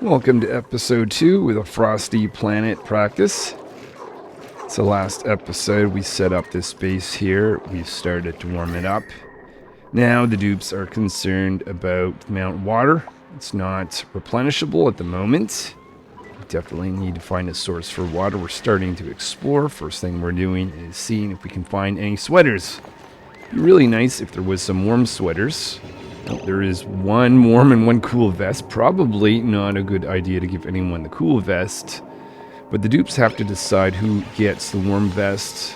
Welcome to episode 2 with a Frosty Planet Practice. It's the last episode. We set up this base here. We've started to warm it up. Now the dupes are concerned about the amount of water. It's not replenishable at the moment. We definitely need to find a source for water. We're starting to explore. First thing we're doing is seeing if we can find any sweaters. It'd be really nice if there was some warm sweaters. There is one warm and one cool vest. Probably not a good idea to give anyone the cool vest. But the dupes have to decide who gets the warm vest.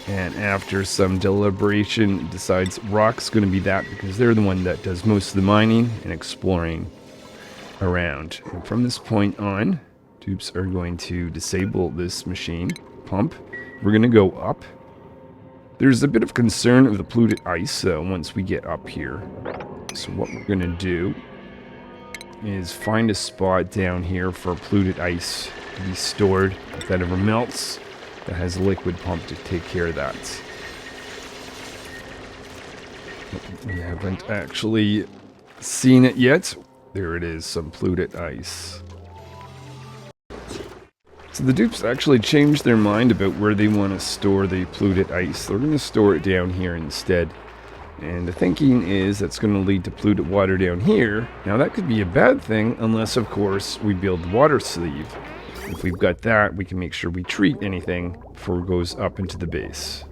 And after some deliberation, decides Rock's going to be that because they're the one that does most of the mining and exploring around. And from this point on, dupes are going to disable this machine pump. We're going to go up. There's a bit of concern of the polluted ice once we get up here. So what we're going to do is find a spot down here for polluted ice to be stored. If that ever melts, that has a liquid pump to take care of that. We haven't actually seen it yet. There it is, some polluted ice. So the dupes actually changed their mind about where they want to store the polluted ice. They're going to store it down here instead. And the thinking is that's going to lead to polluted water down here. Now that could be a bad thing unless, of course, we build the water sleeve. If we've got that, we can make sure we treat anything before it goes up into the base.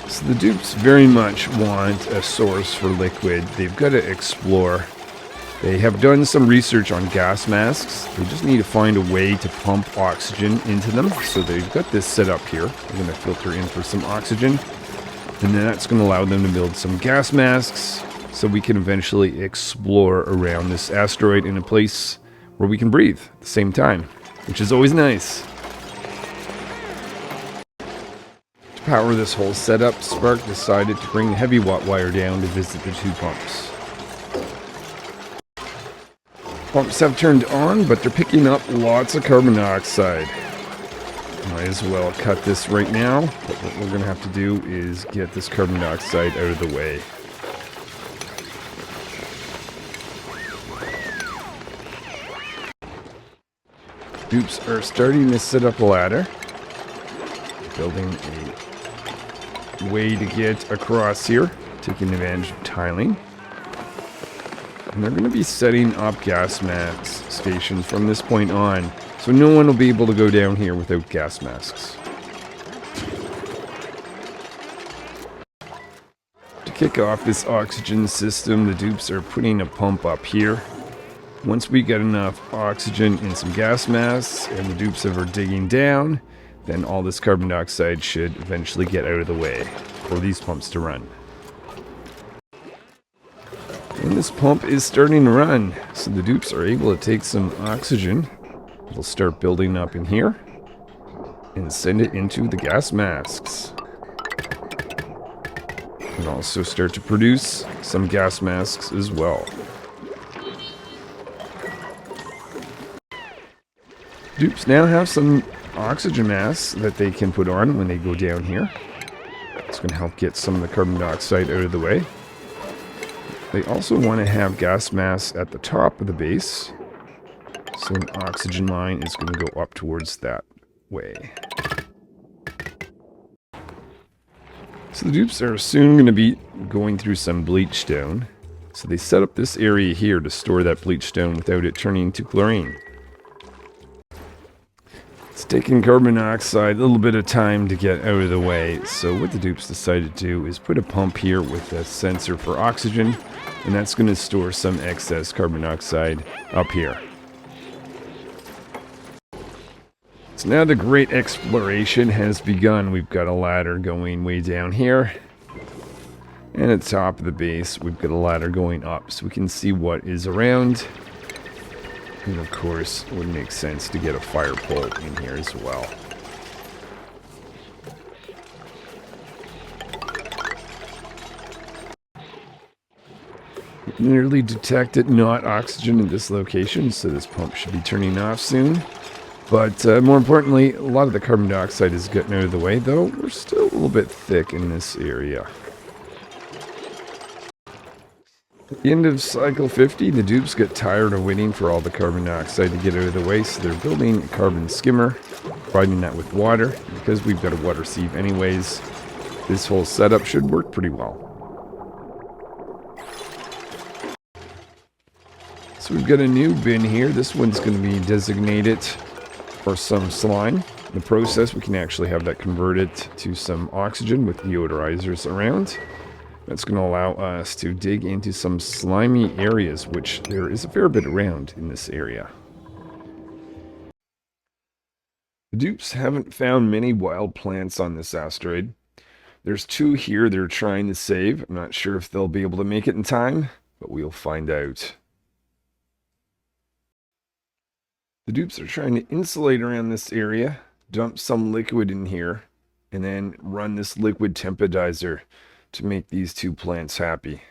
So the dupes very much want a source for liquid. They've got to explore. They have done some research on gas masks. They just need to find a way to pump oxygen into them. So they've got this set up here. They're going to filter in for some oxygen. And then that's going to allow them to build some gas masks so we can eventually explore around this asteroid in a place where we can breathe at the same time, which is always nice. To power this whole setup, Spark decided to bring the heavy watt wire down to visit the two pumps. Pumps have turned on, but they're picking up lots of carbon dioxide. Might as well cut this right now, but what we're going to have to do is get this carbon dioxide out of the way. Dupes are starting to set up a ladder, building a way to get across here, taking advantage of tiling. And they're going to be setting up gas mask stations from this point on, so no one will be able to go down here without gas masks. To kick off this oxygen system, the dupes are putting a pump up here. Once we get enough oxygen and some gas masks, and the dupes are digging down, then all this carbon dioxide should eventually get out of the way for these pumps to run. And this pump is starting to run, so the dupes are able to take some oxygen. It'll start building up in here and send it into the gas masks. And also start to produce some gas masks as well. Dupes now have some oxygen masks that they can put on when they go down here. It's going to help get some of the carbon dioxide out of the way. They also want to have gas masks at the top of the base, so an oxygen line is going to go up towards that way. So the dupes are soon going to be going through some bleach stone. So they set up this area here to store that bleach stone without it turning into chlorine. It's taking carbon dioxide a little bit of time to get out of the way. So what the dupes decided to do is put a pump here with a sensor for oxygen. And that's going to store some excess carbon dioxide up here. So now the great exploration has begun. We've got a ladder going way down here. And at the top of the base, we've got a ladder going up so we can see what is around. And of course, it would make sense to get a fire pole in here as well. Nearly detected not oxygen in this location, so this pump should be turning off soon. But more importantly, a lot of the carbon dioxide is getting out of the way, though we're still a little bit thick in this area. At the end of cycle 50, the dupes get tired of waiting for all the carbon dioxide to get out of the way, so they're building a carbon skimmer, providing that with water. Because we've got a water sieve anyways, this whole setup should work pretty well. So we've got a new bin here. This one's going to be designated for some slime. In the process, we can actually have that converted to some oxygen with deodorizers around. That's going to allow us to dig into some slimy areas, which there is a fair bit around in this area. The dupes haven't found many wild plants on this asteroid. There's 2 here they're trying to save. I'm not sure if they'll be able to make it in time, but we'll find out. The dupes are trying to insulate around this area, dump some liquid in here, and then run this liquid tempedizer to make these 2 plants happy.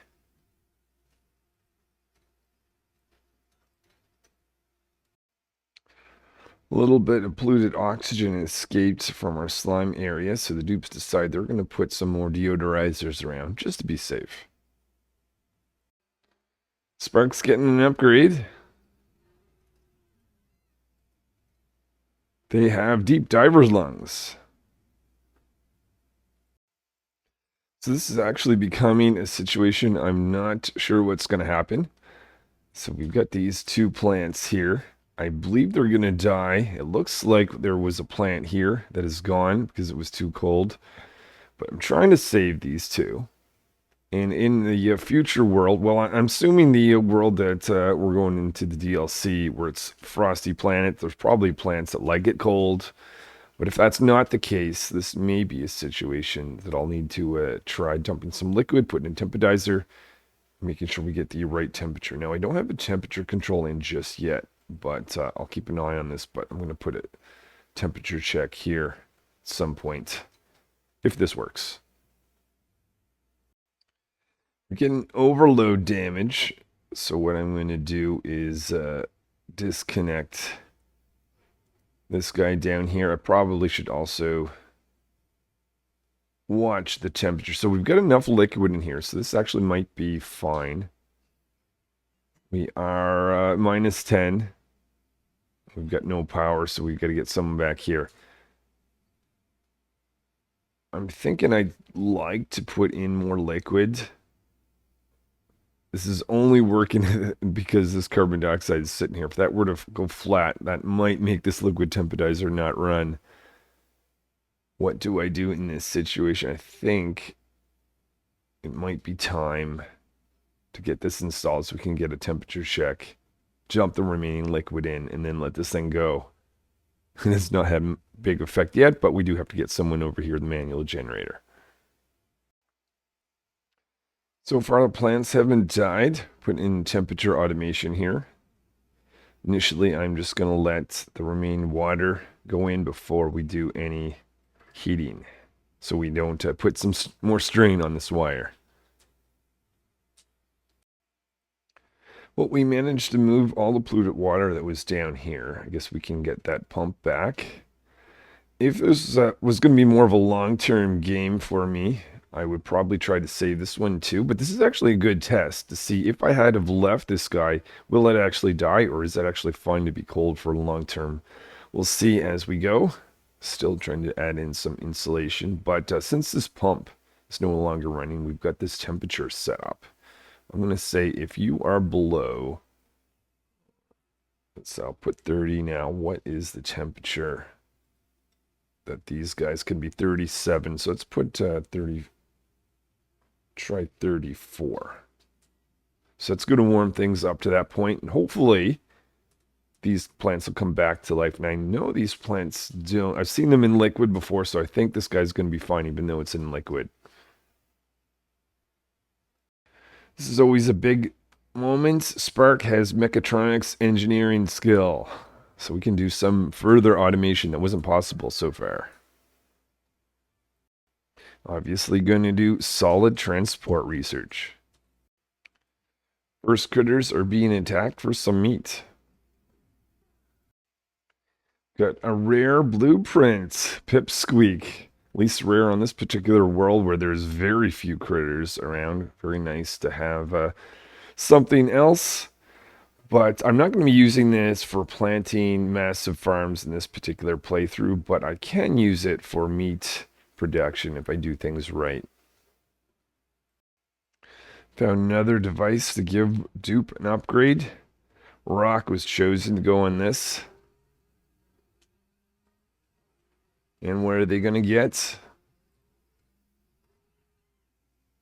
A little bit of polluted oxygen escaped from our slime area, so the dupes decide they're going to put some more deodorizers around just to be safe. Spark's getting an upgrade. They have deep diver's lungs. So this is actually becoming a situation I'm not sure what's going to happen. So we've got these 2 plants here. I believe they're going to die. It looks like there was a plant here that is gone because it was too cold. But I'm trying to save these 2. And in the future world, well, I'm assuming the world that we're going into the DLC where it's Frosty Planet, there's probably plants that like it cold. But if that's not the case, this may be a situation that I'll need to try dumping some liquid, putting in tempedizer, making sure we get the right temperature. Now, I don't have a temperature control in just yet, but I'll keep an eye on this. But I'm going to put a temperature check here at some point, if this works. We're getting overload damage, so what I'm going to do is disconnect this guy down here. I probably should also watch the temperature. So we've got enough liquid in here, so this actually might be fine. We are minus 10. We've got no power, so we've got to get someone back here. I'm thinking I'd like to put in more liquid. This is only working because this carbon dioxide is sitting here. If that were to go flat, that might make this liquid tempedizer not run. What do I do in this situation? I think it might be time to get this installed so we can get a temperature check, jump the remaining liquid in, and then let this thing go. It's not had a big effect yet, but we do have to get someone over here, the manual generator. So far, the plants haven't died. Put in temperature automation here. Initially, I'm just going to let the remaining water go in before we do any heating, so we don't put some more strain on this wire. Well, we managed to move all the polluted water that was down here. I guess we can get that pump back. If this was going to be more of a long-term game for me, I would probably try to save this one too, but this is actually a good test to see if I had have left this guy, will it actually die, or is that actually fine to be cold for long term? We'll see as we go. Still trying to add in some insulation, but since this pump is no longer running, we've got this temperature set up. I'm going to say if you are below, I'll put 30 now. What is the temperature that these guys can be? 37, so let's put 30. Try 34. So it's going to warm things up to that point, and hopefully these plants will come back to life. And I know these plants don't. I've seen them in liquid before, so I think this guy's going to be fine even though it's in liquid. This is always a big moment. Spark has mechatronics engineering skill, so we can do some further automation that wasn't possible so far. Obviously going to do solid transport research. First critters are being attacked for some meat. Got a rare blueprint, Pipsqueak. Least rare on this particular world where there's very few critters around. Very nice to have something else. But I'm not going to be using this for planting massive farms in this particular playthrough, but I can use it for meat production if I do things right. Found another device to give dupe an upgrade. Rock was chosen to go on this. And what are they going to get?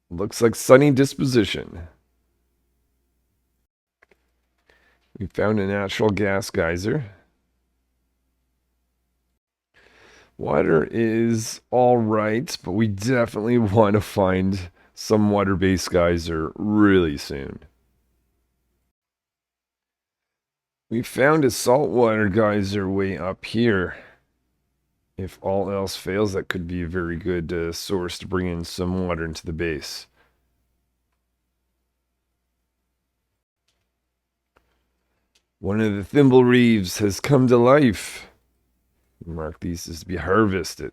Looks like sunny disposition. We found a natural gas geyser. Water is all right, but we definitely want to find some water-based geyser really soon. We found a saltwater geyser way up here. If all else fails, that could be a very good source to bring in some water into the base. One of the thimble reeves has come to life. Mark these as to be harvested.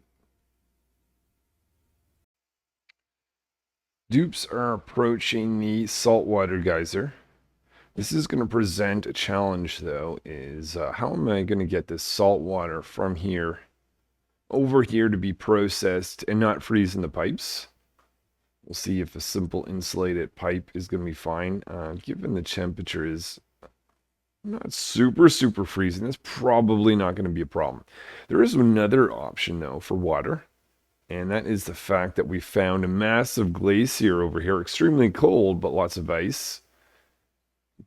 Dupes are approaching the saltwater geyser. This is going to present a challenge, though, is how am I going to get this salt water from here over here to be processed and not freeze in the pipes? We'll see if a simple insulated pipe is going to be fine. Given the temperature is not super freezing, that's probably not going to be a problem. There is another option, though, for water. And that is the fact that we found a massive glacier over here. Extremely cold, but lots of ice.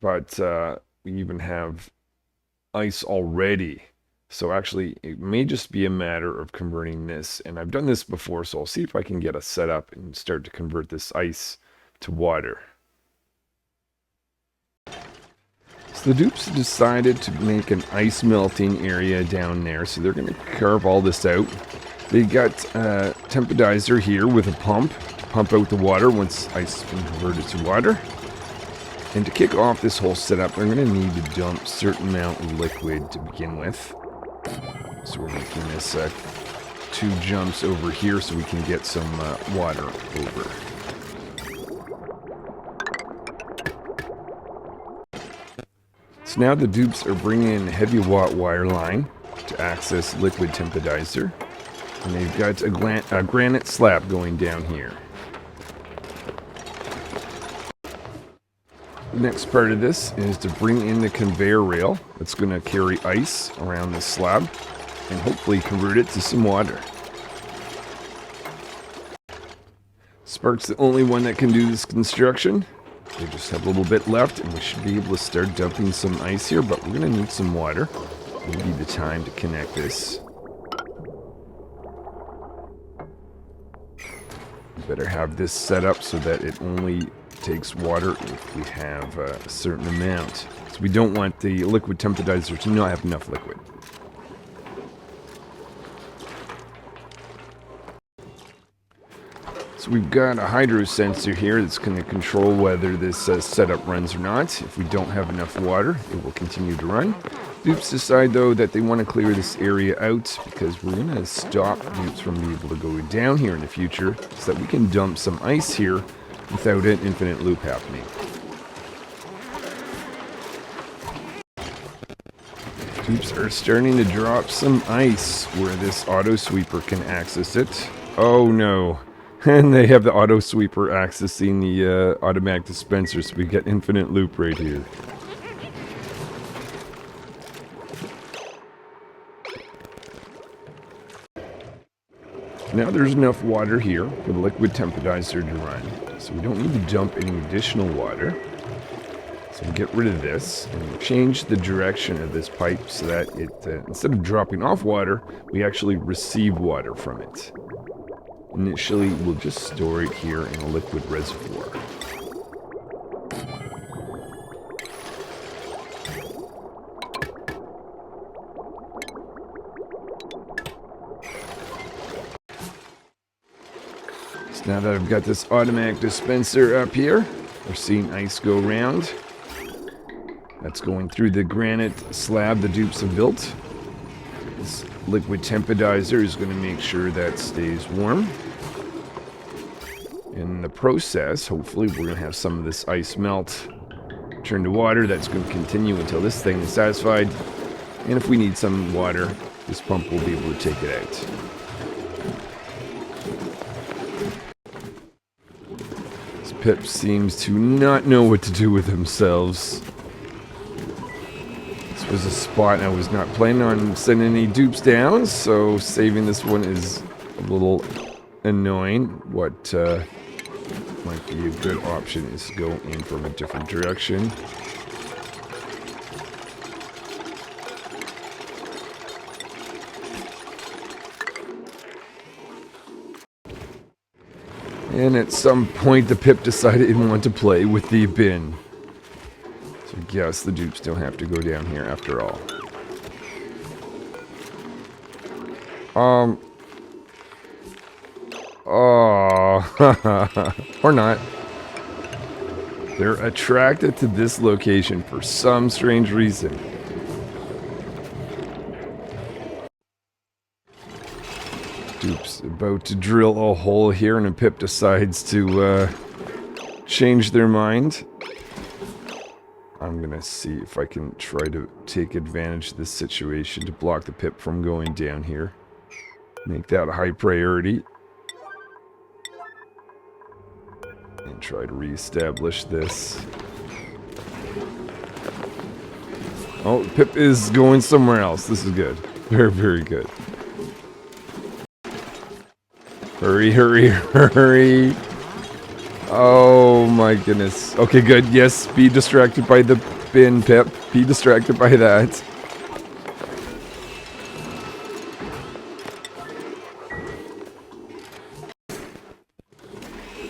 But we even have ice already. So actually, it may just be a matter of converting this. And I've done this before, so I'll see if I can get a setup and start to convert this ice to water. So the dupes decided to make an ice melting area down there. So they're going to carve all this out. They got a temporizer here with a pump to pump out the water once ice has been converted to water. And to kick off this whole setup, they're going to need to dump a certain amount of liquid to begin with. So we're making this 2 jumps over here so we can get some water over. So now the dupes are bringing in a heavy watt wire line to access liquid temporizer. And they've got a granite slab going down here. The next part of this is to bring in the conveyor rail that's going to carry ice around this slab and hopefully convert it to some water. Spark's the only one that can do this construction. They just have a little bit left and we should be able to start dumping some ice here, but we're going to need some water. Maybe the time to connect this. Better have this set up so that it only takes water if we have a certain amount. So we don't want the liquid temporizer to not have enough liquid. So we've got a hydro sensor here that's going to control whether this setup runs or not. If we don't have enough water, it will continue to run. Dupes decide, though, that they want to clear this area out because we're going to stop dupes from being able to go down here in the future so that we can dump some ice here without an infinite loop happening. Dupes are starting to drop some ice where this auto sweeper can access it. Oh no. And they have the auto sweeper accessing the automatic dispenser, so we get infinite loop right here. Now there's enough water here for the liquid temporizer to run, so we don't need to dump any additional water. So we'll get rid of this and change the direction of this pipe so that it, instead of dropping off water, we actually receive water from it. Initially, we'll just store it here in a liquid reservoir. Now that I've got this automatic dispenser up here, we're seeing ice go around. That's going through the granite slab the dupes have built. This liquid temporizer is going to make sure that stays warm. In the process, hopefully we're going to have some of this ice melt turn to water. That's going to continue until this thing is satisfied. And if we need some water, this pump will be able to take it out. This Pip seems to not know what to do with themselves. This was a spot I was not planning on sending any dupes down, so saving this one is a little annoying. What might be a good option is to go in from a different direction. And at some point the Pip decided it wanted to play with the bin. So I guess the dupes don't have to go down here after all. Oh, or not. They're attracted to this location for some strange reason. Dupes about to drill a hole here, and a Pip decides to change their mind. I'm gonna see if I can try to take advantage of this situation to block the Pip from going down here. Make that a high priority. And try to reestablish this. Oh, Pip is going somewhere else. This is good. Very, very good. Hurry, hurry, hurry. Oh my goodness. Okay, good. Yes, be distracted by the bin, Pip. Be distracted by that.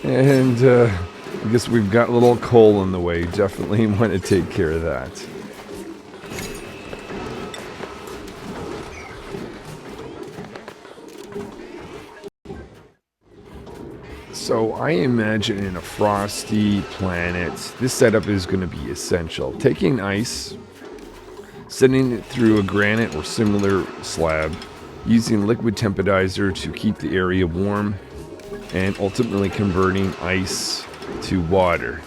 And I guess we've got a little coal in the way. Definitely want to take care of that. So I imagine in a frosty planet, this setup is going to be essential. Taking ice, sending it through a granite or similar slab, using liquid temperizer to keep the area warm, and ultimately converting ice to water.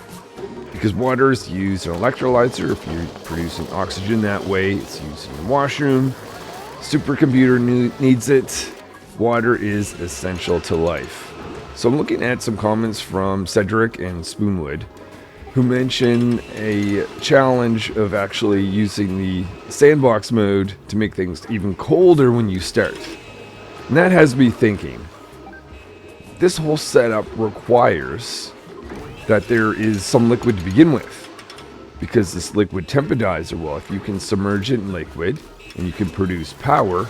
Because water is used as an electrolyzer. If you're producing oxygen that way, it's used in the washroom. Supercomputer needs it. Water is essential to life. So I'm looking at some comments from Cedric and Spoonwood, who mention a challenge of actually using the sandbox mode to make things even colder when you start. And that has me thinking, this whole setup requires that there is some liquid to begin with. Because this liquid temperizer, well, if you can submerge it in liquid and you can produce power,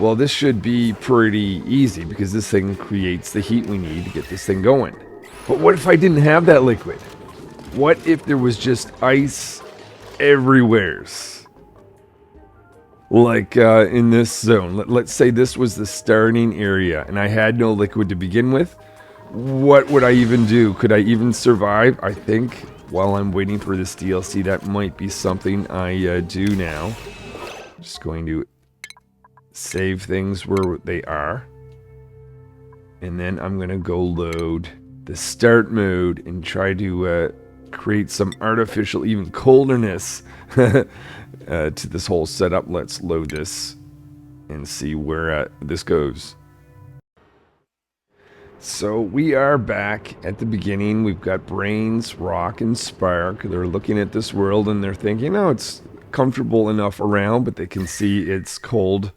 well, this should be pretty easy because this thing creates the heat we need to get this thing going. But what if I didn't have that liquid? What if there was just ice everywhere? Like in this zone. Let's say this was the starting area and I had no liquid to begin with. What would I even do? Could I even survive? I think while I'm waiting for this DLC, that might be something I do now. Just going to save things where they are. And then I'm going to go load the start mode and try to create some artificial, even colderness to this whole setup. Let's load this and see where this goes. So we are back at the beginning. We've got Brains, Rock, and Spark. They're looking at this world and they're thinking, oh, it's comfortable enough around, but they can see it's cold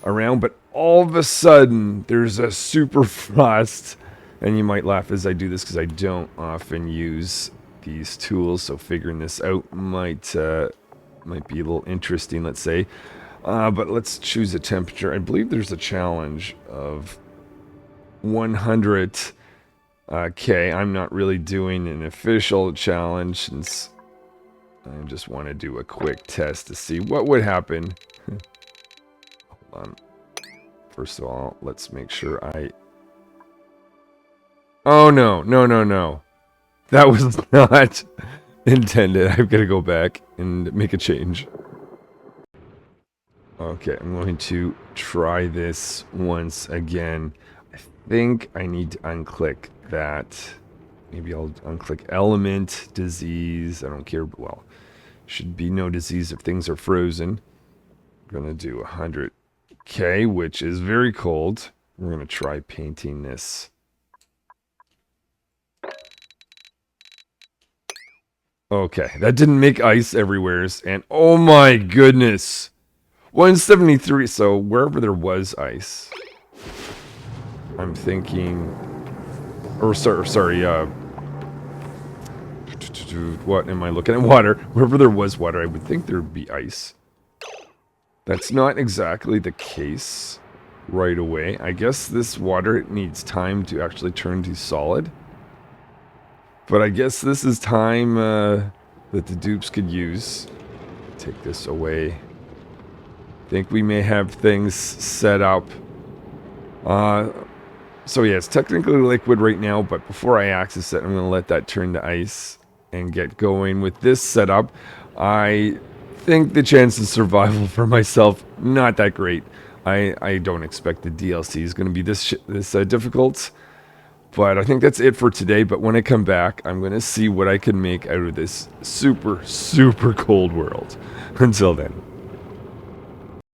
around. But all of a sudden, there's a super frost. And you might laugh as I do this because I don't often use these tools. So figuring this out might be a little interesting, let's say. But let's choose a temperature. I believe there's a challenge of 100 K. I'm not really doing an official challenge since I just want to do a quick test to see what would happen. Hold on. First of all, let's make sure I... Oh no, no, no, no. That was not intended. I've got to go back and make a change. Okay, I'm going to try this once again. I think I need to unclick that Maybe I'll unclick element, disease. I don't care. Well, should be no disease if things are frozen. I'm going to do 100K, which is very cold. We're going to try painting this. Okay, that didn't make ice everywhere. And oh my goodness. 173. So wherever there was ice, I'm thinking, or sorry, what am I looking at? Water. Wherever there was water, I would think there would be ice. That's not exactly the case right away. I guess this water needs time to actually turn to solid. But I guess this is time that the dupes could use. Take this away. Think we may have things set up. So yeah, it's technically liquid right now, but before I access it, I'm going to let that turn to ice and get going. With this setup, I think the chance of survival for myself, not that great. I don't expect the DLC is going to be this difficult. But I think that's it for today. But when I come back, I'm going to see what I can make out of this super, super cold world. Until then.